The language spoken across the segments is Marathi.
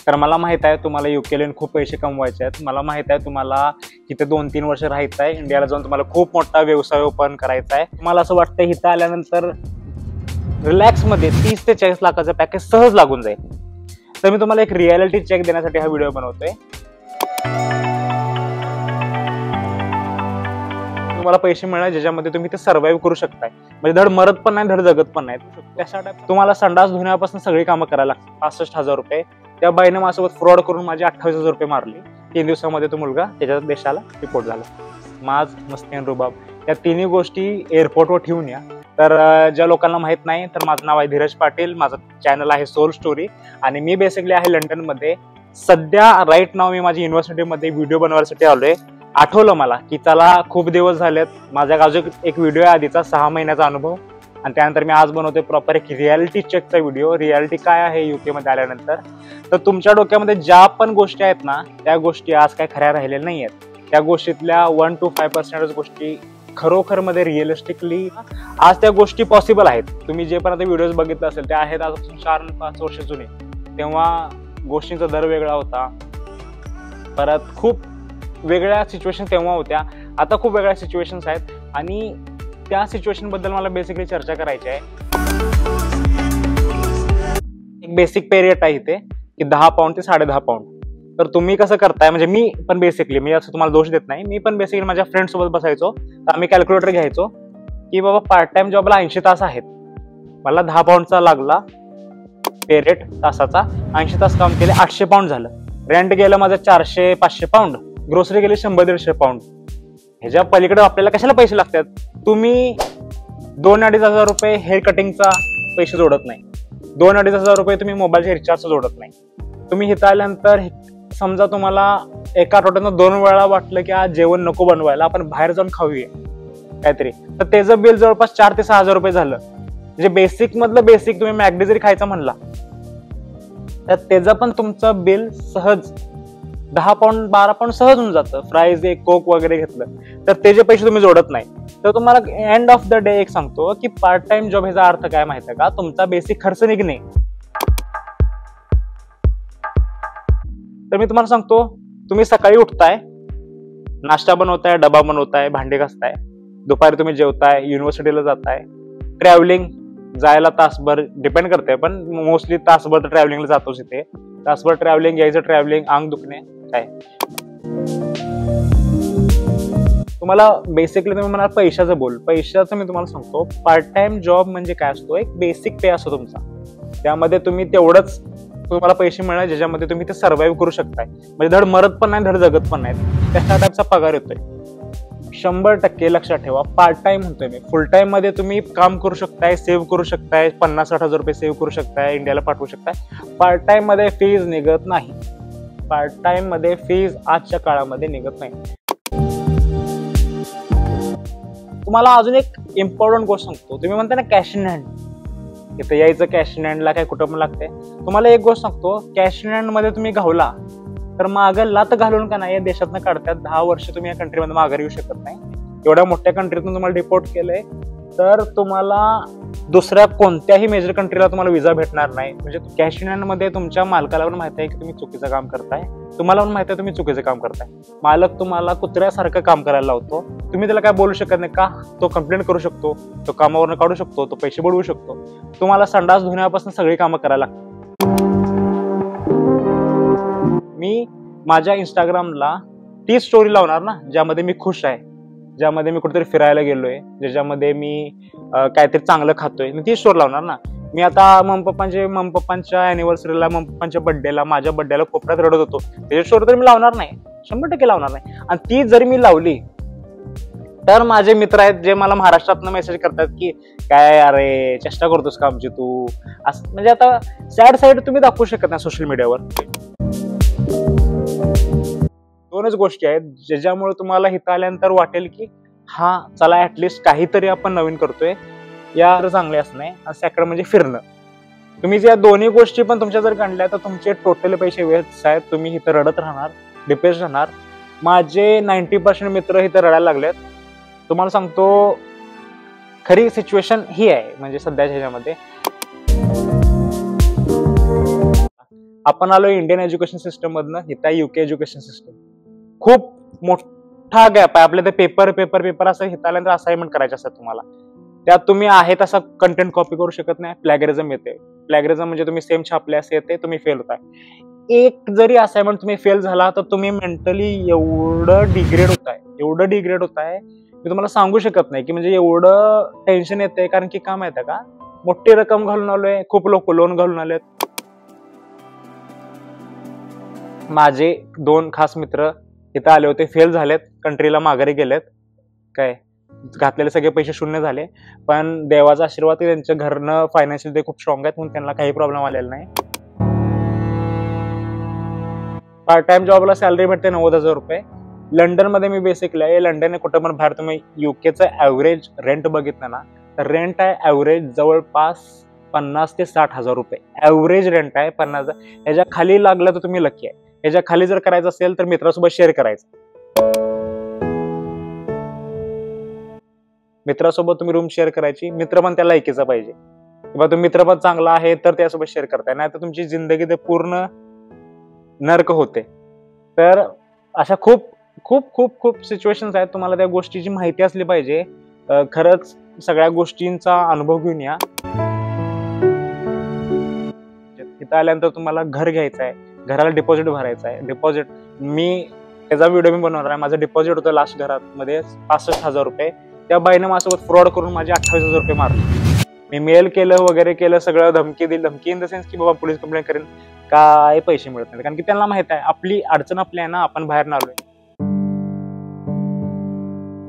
कारण मला माहित आहे तुम्हाला युकेला खूप पैसे कमवायचे आहेत. मला माहित आहे तुम्हाला इथे 2-3 वर्ष राहायचं आहे. इंडियाला जाऊन तुम्हाला खूप मोठा व्यवसाय ओपन करायचा आहे. तुम्हाला असं वाटतं इथं आल्यानंतर रिलॅक्समध्ये 30 ते 40 लाखाचं पॅकेज सहज लागून जाईल. तर मी तुम्हाला एक रियालिटी चेक देण्यासाठी हा व्हिडिओ बनवतोय. तुम्हाला पैसे मिळणार ज्याच्यामध्ये तुम्ही ते सर्व्हाइव्ह करू शकताय. म्हणजे धड मरत पण नाही, धड जगत पण नाही. त्यासाठी तुम्हाला संडास धुण्यापासून सगळी कामं करायला लागतात. 65,000 रुपये त्या बाईने माझ्यासोबत फ्रॉड करून माझे 28,000 रुपये मारले. 3 दिवसामध्ये तो मुलगा त्याच्या देशाला रिपोर्ट झाला. माज, मस्ती आणि रुबाब या तिन्ही गोष्टी एअरपोर्टवर ठेवून या. तर ज्या लोकांना माहित नाही तर माझं नाव आहे धीरज पाटील. माझं चॅनल आहे सोल स्टोरी आणि मी बेसिकली आहे लंडनमध्ये. सध्या राईट नाव मी माझी युनिव्हर्सिटीमध्ये व्हिडिओ बनवण्यासाठी आलोय. आठवलं मला की चला खूप दिवस झालेत. माझ्या गावचा एक व्हिडिओ आहे आधीचा 6 महिन्याचा अनुभव आणि त्यानंतर मी आज बनवतोय प्रॉपर एक रियालिटी चेकचा व्हिडिओ. रियालिटी काय आहे युके मध्ये आल्यानंतर. तर तुमच्या डोक्यामध्ये ज्या पण गोष्टी आहेत ना त्या गोष्टी आज काय खऱ्या राहिलेल्या नाही आहेत. त्या गोष्टीतल्या 1 to 5% गोष्टी खरोखर मध्ये रिअलिस्टिकली आज त्या गोष्टी पॉसिबल आहेत. तुम्ही जे पण आता व्हिडिओज बघितले असेल त्या आहेत आजपासून 4-5 वर्ष जुने. तेव्हा गोष्टींचा दर वेगळा होता. परत खूप वेगळ्या सिच्युएशन तेव्हा होत्या. आता खूप वेगळ्या सिच्युएशन्स आहेत आणि त्या सिच्युएशन बद्दल मला बेसिकली चर्चा करायची आहे. एक बेसिक पे रेट आहे इथे की 10 पाऊंड ते 10.5 पाऊंड. तर तुम्ही कसं करताय म्हणजे मी पण बेसिकली मी असं तुम्हाला दोष देत नाही. मी पण बेसिकली माझ्या फ्रेंड सोबत बसायचो तर आम्ही कॅल्क्युलेटर घ्यायचो की बाबा पार्ट टाइम जॉबला 80 तास आहेत. मला 10 पाऊंडचा लागला पे रेट तासाचा. 80 तास काम केले 800 पाऊंड झालं. रेंट गेलं माझं 400-500 पाऊंड. ग्रोसरी गेली 100-150 पाऊंड. ह्याच्या पलीकडे आपल्याला कशाला पैसे लागतात. तुम्ही 2-2.5 हजार रुपये हेअर कटिंगचा पैसे जोडत नाही. 2-2.5 हजार रुपये तुम्ही मोबाईलच्या रिचार्जचा जोडत नाही. तुम्ही इथं आल्यानंतर समजा तुम्हाला एका आठवड्यानं 2 वेळा वाटलं की आज जेवण नको बनवायला आपण बाहेर जाऊन खाऊया काहीतरी तर त्याचं बिल जवळपास 4 ते 6 हजार रुपये झालं. म्हणजे बेसिक मधलं बेसिक तुम्ही मॅगडी जरी खायचा म्हणला तर त्याचं पण तुमचं बिल सहज 10 पाऊंड 12 पाऊंड सहज होऊन जातं. फ्राईज एक कोक वगैरे घेतलं तर त्याचे पैसे तुम्ही जोडत नाही. तर तुम्हाला एंड ऑफ द डे एक सांगतो की पार्ट टाइम जॉब ह्याचा अर्थ काय माहिती आहे का. तुमचा बेसिक खर्च निघणे. तर मी तुम्हाला सांगतो तुम्ही सकाळी उठताय, नाश्ता बनवताय, डबा बनवताय, भांडे घासताय, दुपारी तुम्ही जेवताय, युनिव्हर्सिटीला जाताय, ट्रॅव्हलिंग जायला तासभर डिपेंड करते पण मोस्टली तासभर ट्रॅव्हलिंगला जातोच. इथे तासभर ट्रॅव्हलिंग यायचं, ट्रॅव्हलिंग, अंग दुखणे काय. तुम्हाला बेसिकली तुम्ही म्हणाल पैशाचं बोल. पैशाचं मी तुम्हाला सांगतो पार्ट टाइम जॉब म्हणजे काय असतो. एक बेसिक पे असतो तुमचा. त्यामध्ये तुम्ही तेवढंच तुम्हाला पैसे मिळणार ज्याच्यामध्ये तुम्ही ते सर्व्हाइव्ह करू शकताय. म्हणजे धड मरत पण नाही, धड जगत पण नाही. त्या टाईपचा पगार येतोय. 100% लक्षात ठेवा. पार्ट टाइम म्हणतोय मी. फुल टाइम मध्ये तुम्ही काम करू शकताय, सेव्ह करू शकताय, 50-60 हजार रुपये सेव्ह करू शकताय, इंडियाला पाठवू शकताय. पार्ट टाइम मध्ये फीज निघत नाही. पार्ट टाइम मध्ये फीज आजच्या काळामध्ये निघत नाही. तुम्हाला अजून एक इम्पॉर्टंट गोष्ट सांगतो. तुम्ही म्हणता ना कॅश इन हँड. इथे यायचं कॅश इन हँडला काय कुठं पण लागते. तुम्हाला एक गोष्ट सांगतो कॅश इन हँड मध्ये तुम्ही घावला तर मागं लात घालून का नाही या देशातनं काढतात. 10 वर्ष तुम्ही या कंट्रीमध्ये माघारी येऊ शकत नाही. एवढ्या मोठ्या कंट्रीतून तुम्हाला डिपोर्ट केलंय तर तुम्हाला दुसऱ्या कोणत्याही मेजर कंट्रीला तुम्हाला विजा भेटणार नाही. म्हणजे कॅश इन हँड मध्ये तुमच्या मालकाला पण माहिती आहे की तुम्ही चुकीचं काम करताय. तुम्हाला पण माहिती आहे तुम्ही चुकीचं काम करताय. मालक तुम्हाला कुत्र्यासारखं काम करायला लावतो. तुम्ही त्याला काय बोलू शकत नाही का. तो कंप्लेंट करू शकतो, तो कामावरनं काढू शकतो, तो पैसे बुडवू शकतो. तुम्हाला संडास धुण्यापासून सगळी कामं करायला लागतात. मी माझ्या इंस्टाग्रामला ती स्टोरी लावणार ना ज्यामध्ये मी खुश आहे, ज्यामध्ये मी कुठेतरी फिरायला गेलोय, ज्याच्यामध्ये मी काहीतरी चांगलं खातोय. मी ती स्टोरी लावणार ना. मी आता मम्मी-पप्पांच्या अॅनिव्हर्सरीला, मम्मी-पप्पांच्या बर्थडेला, माझ्या बर्थडेला कोपऱ्यात रडत होतो त्याची स्टोरी तर मी लावणार नाही. 100% लावणार नाही. आणि ती जरी मी लावली तर माझे मित्र आहेत जे मला महाराष्ट्रातनं मेसेज करतात की काय अरे चेष्टा करतोस का आमची तू. असं म्हणजे आता सॅड साईड तुम्ही दाखवू शकत नाही सोशल मीडियावर. 2च गोष्टी आहेत ज्याच्यामुळे तुम्हाला इथं आल्यानंतर वाटेल की हा चला ऍटलिस्ट काहीतरी आपण नवीन करतोय. या चांगले असणे आणि सेकंड म्हणजे फिरणं. तुम्ही ज्या दोन्ही गोष्टी पण तुमच्या जर काढल्या तर तुमचे टोटल पैसे वेस्ट आहेत. तुम्ही इथं रडत राहणार, डिप्रेस राहणार. माझे 90% मित्र इथं रडायला लागलेत. तुम्हाला सांगतो खरी सिच्युएशन ही आहे म्हणजे सध्याच्या ह्याच्यामध्ये. आपण आलो इंडियन एज्युकेशन सिस्टम मधनं, इथं UK एज्युकेशन सिस्टम. खूप मोठा गॅप आहे. आपल्या ते पेपर असं इथं आल्यानंतर असाइनमेंट करायचे असतात तुम्हाला. त्यात तुम्ही आहे तसा कंटेंट कॉपी करू शकत नाही. प्लॅगरिझम येते. प्लॅगरिझम म्हणजे तुम्ही सेम छापले असे येते, तुम्ही फेल होताय. एक जरी असाइनमेंट तुम्ही फेल झाला तर तुम्ही मेंटली एवढं डिग्रेड होताय मी तुम्हाला सांगू शकत नाही, की म्हणजे एवढं टेन्शन येतंय. कारण की काय माहिती का, मोठी रक्कम घालून आलोय, खूप लोक लोन घालून आलेत. माझे 2 खास मित्र इथं आले होते, फेल झालेत, कंट्रीला माघारी गेलेत. काय घातलेले सगळे पैसे शून्य झाले, पण देवाचा आशीर्वाद की त्यांच्या घरनं फायनान्शियल ते खूप स्ट्रॉंग आहेत, म्हणून त्यांना काही प्रॉब्लेम आलेला नाही. पार्ट टाइम जॉबला सॅलरी भेटते 90,000 रुपये. लंडनमध्ये मी बेसिकली आहे. लंडन कुठं पण बाहेर तुम्ही युकेचं ॲव्हरेज रेंट बघितलं ना, तर रेंट आहे ॲव्हरेज जवळपास 50,000 ते 60,000 रुपये. ॲव्हरेज रेंट आहे 50,000. ह्याच्या खाली लागलं तर तुम्ही लकी आहे. ह्याच्या खाली जर करायचं असेल तर मित्रासोबत शेअर करायचं. मित्रासोबत तुम्ही रूम शेअर करायची. मित्र पण त्याला एकीचा पाहिजे, किंवा तो मित्र पण चांगला आहे तर त्यासोबत शेअर करताय, नाही तर तुमची जिंदगी ते पूर्ण नर्क होते. तर अशा खूप खूप खूप खूप सिच्युएशन्स आहेत. तुम्हाला त्या गोष्टीची माहिती असली पाहिजे. खरंच सगळ्या गोष्टींचा अनुभव घेऊन या. तिथं आल्यानंतर तुम्हाला घर घ्यायचं आहे, घराला डिपॉझिट भरायचं आहे. डिपॉझिट मी त्याचा व्हिडिओ मी बनवणार आहे. माझं डिपॉझिट होतं लास्ट घरामध्ये 65,000 रुपये. त्या बाईनं माझ्यासोबत फ्रॉड करून माझे 28,000 रुपये मारले. मी मेल केलं वगैरे केलं, सगळं धमकी दिली. धमकी इन द सेन्स की बाबा पोलीस कंप्लेंट करेन, काय पैसे मिळत नाही. कारण की त्यांना माहित आहे आपली अडचण आपली आहे ना, आपण बाहेर ना आलोय.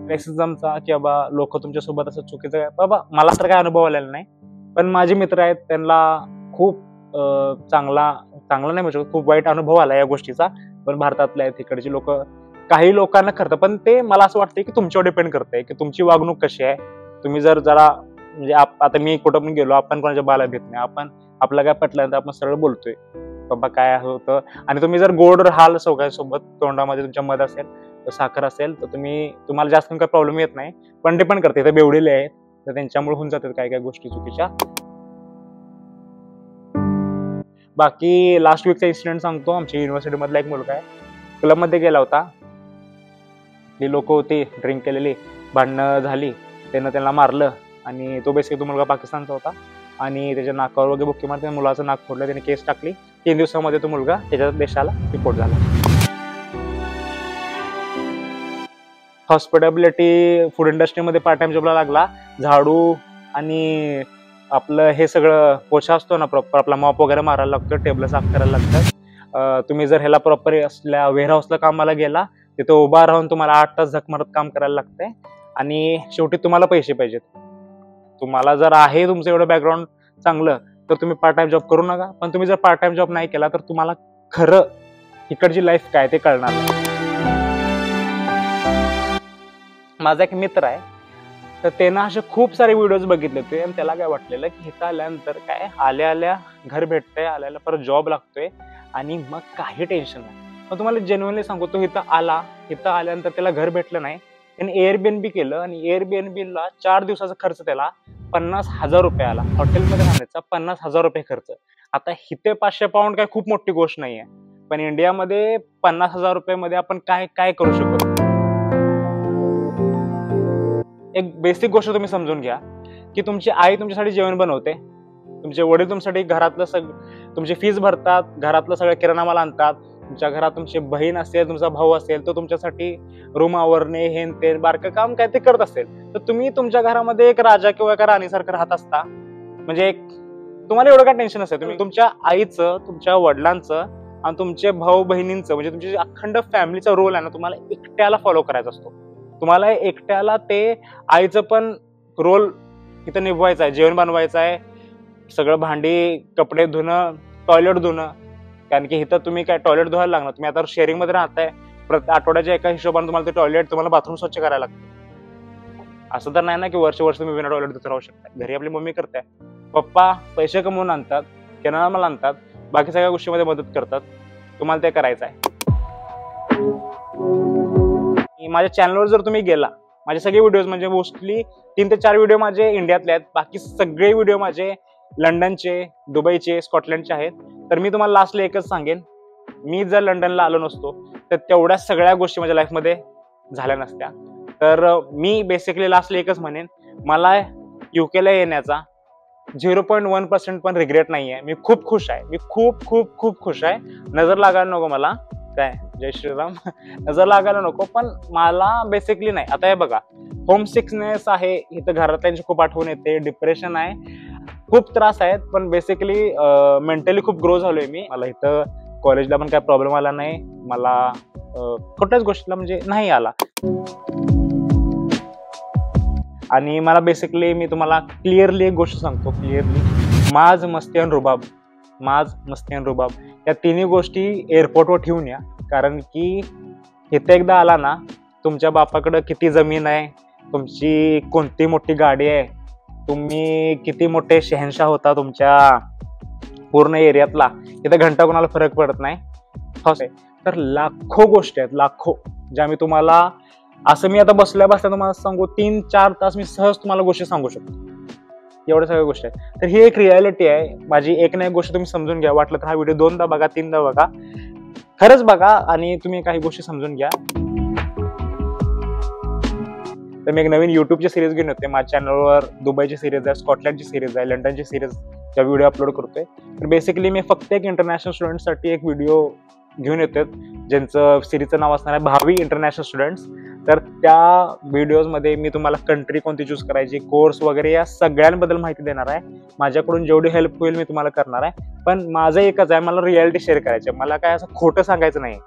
रेसिझमचा की बाबा लोक तुमच्यासोबत असं चुकीचं आहे, बाबा मला तर काय अनुभव आलेला नाही, पण माझे मित्र आहेत त्यांना खूप चांगला नाही म्हणजे खूप वाईट अनुभव आला या गोष्टीचा. पण भारतातले आहेत तिकडची लोक काही लोकांना करतं, पण ते मला असं वाटतं की तुमच्यावर डिपेंड करतंय की तुमची वागणूक कशी आहे. तुम्ही जर जरा म्हणजे आता मी कुठं पण गेलो, आपण कोणाच्या बाला भेट नाही, आपण आपलं काय पटल्यानंतर आपण सरळ बोलतोय बाबा काय होतं. आणि तुम्ही जर गोड राहाल सगळ्यांसोबत, तोंडामध्ये तुमच्या मध असेल, साखर असेल, तर तुम्हाला जास्त काही प्रॉब्लेम येत नाही. पण डिपेंड करते, ते बेवडेले आहेत तर त्यांच्यामुळे होऊन जातात काय काय गोष्टी चुकीच्या. बाकी लास्ट वीकचा इन्सिडेंट सांगतो. आमच्या युनिव्हर्सिटी मधला एक मुलगा आहे, क्लबमध्ये गेला होता. ती लोक होती ड्रिंक केलेली, भांडणं झाली, त्यांना मारलं. आणि तो बेसिकली तो मुलगा पाकिस्तानचा होता आणि त्याच्या नाकावर वगैरे बुक्की मारते, मुलाचं नाक फोडलं, त्याने केस टाकली. 3 दिवसामध्ये तो मुलगा त्याच्या देशाला रिपोर्ट झाला. हॉस्पिटॅबिलिटी फूड इंडस्ट्रीमध्ये पार्ट टाइम जॉबला लागला. झाडू आणि आपलं हे सगळं पोछा असतो ना प्रॉपर, आपला मॉप वगैरे मारायला लागतो, टेबल साफ करायला लागतात. तुम्ही जर ह्याला प्रॉपर असल्या वेअरहाऊसला कामाला गेला, तिथं उभा राहून तुम्हाला 8 तास झक मारत काम करायला लागतंय. आणि शेवटी तुम्हाला पैसे पाहिजेत. तुम्हाला जर आहे तुमचं एवढं बॅकग्राऊंड चांगलं तर तुम्ही पार्ट टाइम जॉब करू नका. पण तुम्ही जर पार्ट टाइम जॉब नाही केला तर तुम्हाला खरं इकडची लाईफ काय ते कळणार नाही. माझा एक मित्र आहे, तर त्यानं असे खूप सारे व्हिडिओज बघितले होते आणि त्याला काय वाटलेलं की इथं आल्यानंतर काय आल्या घर भेटतंय, आल्या परत जॉब लागतोय आणि मग काही टेन्शन नाही. पण तुम्हाला जेन्युइनली सांगतो, इथं आल्यानंतर त्याला घर भेटलं नाही. त्याने एअरबीएनबी केलं आणि एअरबीएनबीला 4 दिवसाचा खर्च त्याला 50,000 रुपये आला. हॉटेलमध्ये राहण्याचा 50,000 रुपये खर्च. आता इथे 500 पाऊंड काय खूप मोठी गोष्ट नाहीये, पण इंडियामध्ये 50,000 रुपयामध्ये आपण काय करू शकतो. एक बेसिक गोष्ट तुम्ही समजून घ्या की तुमची आई तुमच्यासाठी जेवण बनवते, तुमचे वडील तुमच्यासाठी घरातलं तुमची फीस भरतात, घरातलं सगळं किराणा माल आणतात. तुमच्या घरात तुमची बहीण असेल, तुमचा भाऊ असेल, तो तुमच्यासाठी रूम आवरणे हे ते बारकं काम काय ते करत असेल, तर तुम्ही तुमच्या घरामध्ये एक राजा किंवा एका राणीसारखं राहत असता. म्हणजे तुम्हाला एवढं काय टेन्शन असेल. तुम्ही तुमच्या आईचं, तुमच्या वडिलांचं आणि तुमचे भाऊ बहिणींचं म्हणजे तुमची अखंड फॅमिलीचा रोल आहे ना, तुम्हाला एकट्याला फॉलो करायचा असतो. तुम्हाला एकट्याला ते आईचं पण रोल इथं निभवायचा आहे. जेवण बनवायचं आहे, सगळं भांडी कपडे धुणं, टॉयलेट धुणं. कारण की इथं तुम्ही काय टॉयलेट धुवायला लागणार. तुम्ही आता शेअरिंग मध्ये राहताय, प्रत्येक आठवड्याच्या एका हिशोबाने तुम्हाला ते टॉयलेट, तुम्हाला बाथरूम स्वच्छ करायला लागतं. असं तर नाही ना की वर्ष तुम्ही बिना टॉयलेट धुत राहू शकता. घरी आपली मम्मी करते, पप्पा पैसे कमवून आणतात, किराणा माल आणतात, बाकी सगळ्या गोष्टीमध्ये मदत करतात. तुम्हाला ते करायचं आहे. माझ्या चॅनलवर जर तुम्ही गेला, माझे सगळे व्हिडिओज म्हणजे मोस्टली 3 ते 4 व्हिडिओ माझे इंडियातले आहेत, बाकी सगळे व्हिडिओ माझे लंडनचे, दुबईचे, स्कॉटलंडचे आहेत. तर मी तुम्हाला लास्टला एकच सांगेन, मी जर लंडनला आलो नसतो तर तेवढ्या सगळ्या गोष्टी माझ्या लाईफमध्ये झाल्या नसत्या. तर मी बेसिकली लास्टला एकच म्हणेन, मला युकेला येण्याचा 0.1% पण रिग्रेट नाही आहे. मी खूप खुश आहे, मी खूप खूप खूप खुश आहे. नजर लागायला नको मला, काय जय श्रीराम, नजर लागायला नको. पण मला बेसिकली नाही, आता हे बघा, होम सिकनेस आहे, इथं घरातल्यांची खूप आठवण येते, डिप्रेशन आहे, खूप त्रास आहेत. पण बेसिकली मेंटली खूप ग्रो झालोय मी. मला इथं कॉलेजला पण काय प्रॉब्लेम आला नाही, मला कुठल्याच गोष्टीला म्हणजे नाही आला. आणि मला बेसिकली मी तुम्हाला क्लिअरली एक गोष्ट सांगतो, क्लिअरली, माज, मस्ती आणि रुबाब, माज, मस्ती आणि रुबाब या तिन्ही गोष्टी एअरपोर्टवर ठेवून या. कारण की इथे एकदा आला ना, तुमच्या बापाकडं किती जमीन आहे, तुमची कोणती मोठी गाडी आहे, तुम्ही किती मोठे शहनशाह होता तुमच्या पूर्ण एरियातला, इथं घंटा कोणाला फरक पडत नाही. तर लाखो गोष्टी आहेत, लाखो, ज्या मी तुम्हाला, असं मी आता बसल्या तुम्हाला सांगू 3-4 तास मी सहज तुम्हाला गोष्टी सांगू शकतो, एवढ्या सगळ्या गोष्टी आहेत. तर ही एक रियालिटी आहे माझी. एक ना एक गोष्ट तुम्ही समजून घ्या. वाटलं तर हा व्हिडिओ 2दा बघा, 3दा बघा, खरंच बघा आणि तुम्ही काही गोष्टी समजून घ्या. तर मी एक नवीन युट्यूबची सिरीज घेऊन येते माझ्या चॅनलवर. दुबईची सिरीज आहे, स्कॉटलंडची सिरीज आहे, लंडनची सिरीज, त्या व्हिडिओ अपलोड करतोय. तर बेसिकली मी फक्त एक इंटरनॅशनल स्टुडंटसाठी एक व्हिडिओ घेऊन येतात, ज्यांचं सिरीजचं नाव असणार आहे भावी इंटरनॅशनल स्टुडंट्स. तर त्या व्हिडिओजमध्ये मी तुम्हाला कंट्री कोणती चूज करायची, कोर्स वगैरे या सगळ्यांबद्दल माहिती देणार आहे. माझ्याकडून जेवढी हेल्प होईल मी तुम्हाला करणार आहे. पण माझं एकच आहे, मला रियालिटी शेअर करायची आहे, मला काय असं खोटं सांगायचं नाही.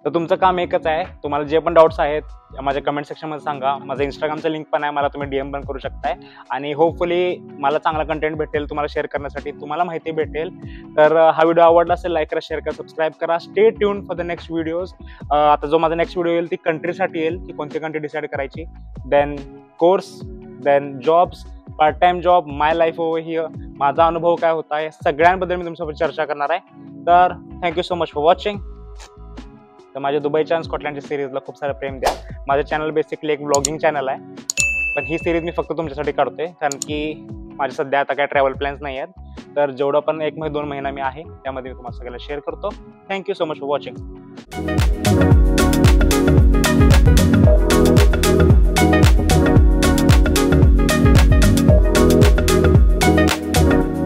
तर तुमचं काम एकच आहे, तुम्हाला जे पण डाऊट्स आहेत माझ्या कमेंट सेक्शनमध्ये सांगा. माझं इंस्टाग्रामचं लिंक पण आहे, मला तुम्ही DM पण करू शकताय. आणि होपफुली मला चांगला कंटेंट भेटेल तुम्हाला शेअर करण्यासाठी, तुम्हाला माहिती भेटेल. तर हा व्हिडिओ आवडला असेल, लाईक करा, शेअर करा, सबस्क्राईब करा. Stay tune for the next videos. आता जो माझा नेक्स्ट व्हिडिओ येईल ती कंट्रीसाठी येईल, की कोणती कंट्री डिसाईड करायची, then course, then jobs, part time job, my life over here, माझा अनुभव काय होता, या सगळ्यांबद्दल मी तुमच्यासोबत चर्चा करणार आहे. तर thank you so much for watching. तर माझ्या दुबईच्या आणि स्कॉटलंडच्या सिरीजला खूप सारं प्रेम द्या. माझं चॅनल बेसिकली एक ब्लॉगिंग चॅनल आहे, पण ही सिरीज मी फक्त तुमच्यासाठी काढतोय, कारण की माझे सध्या आता काय ट्रॅव्हल प्लॅन्स नाही आहेत. तर जेवढं पण 1-2 महिना मी आहे त्यामध्ये मी तुम्हाला सगळ्याला शेअर करतो. Thank you so much for watching.